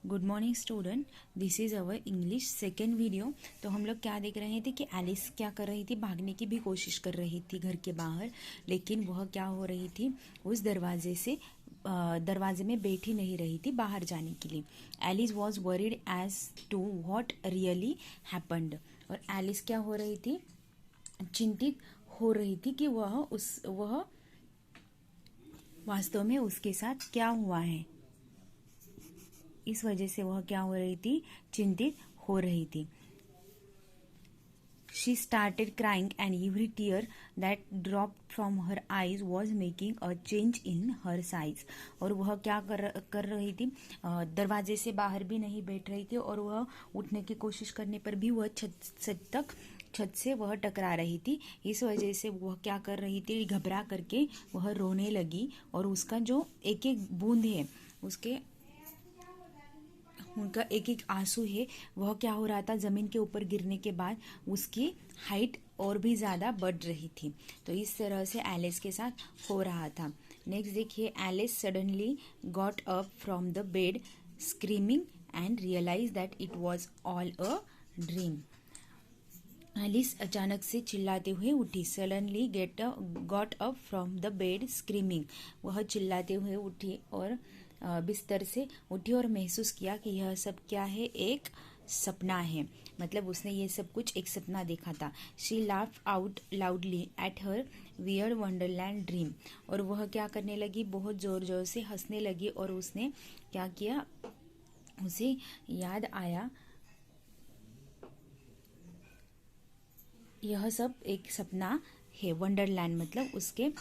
Good morning student, this is our English second video. तो हम लोग क्या देख रहे थे कि एलिस क्या कर रही थी, भागने की भी कोशिश कर रही थी घर के बाहर, लेकिन वह क्या हो रही थी, उस दरवाजे में बैठी नहीं रही थी बाहर जाने के लिए। Alice was worried as to what really happened. और एलिस क्या हो रही थी, चिंतित हो रही थी कि वह वास्तव में उसके साथ क्या हुआ है। इस वजह से वह क्या हो रही थी, चिंतित हो रही थी। She started crying and every tear that dropped from her eyes was making a change in her size। और वह क्या कर रही थी, दरवाजे से बाहर भी नहीं बैठ रही थी और वह उठने की कोशिश करने पर भी वह छत से वह टकरा रही थी। इस वजह से वह क्या कर रही थी, घबरा करके वह रोने लगी और उसका जो एक एक बूंद है, उनका एक एक आंसू है, वह क्या हो रहा था, जमीन के ऊपर गिरने के बाद उसकी हाइट और भी ज़्यादा बढ़ रही थी। तो इस तरह से एलिस के साथ हो रहा था। नेक्स्ट देखिए, Alice suddenly got up from the bed screaming and realize that it was all a dream. Alice अचानक से चिल्लाते हुए उठी। Suddenly got up from the bed screaming, वह चिल्लाते हुए उठी और बिस्तर से उठी और महसूस किया कि यह सब क्या है, एक सपना है। मतलब उसने ये सब कुछ एक सपना देखा था। She laugh out loudly at her weird Wonderland dream. और वह क्या करने लगी, बहुत जोर जोर से हंसने लगी और उसने क्या किया, उसे याद आया यह सब एक सपना है। वंडरलैंड मतलब उसके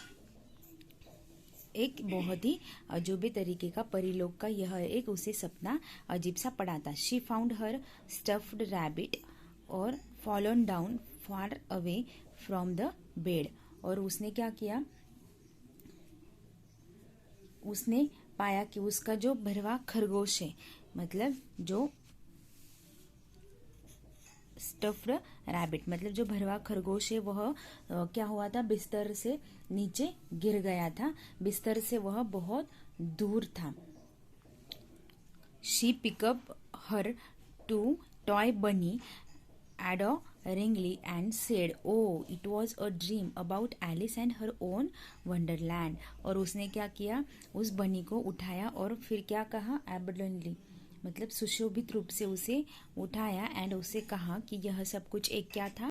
एक बहुत ही अजूबे तरीके का परिलोक का यह एक उसे सपना अजीब सा पड़ा था। She found her stuffed rabbit और fallen down far away from the bed. और उसने क्या किया, उसने पाया कि उसका जो भरवा खरगोश है, मतलब जो स्टफ्ड रैबिट मतलब जो भरवा खरगोश है, वह क्या हुआ था, बिस्तर से नीचे गिर गया था। बिस्तर से वह बहुत दूर था। She pick up her two toy bunny adoringly and said, "Oh, it was a dream about Alice and her own wonderland." और उसने क्या किया, उस बनी को उठाया और फिर क्या कहा, abundantly मतलब सुशोभित रूप से उसे उठाया एंड उसे कहा कि यह सब कुछ एक क्या था,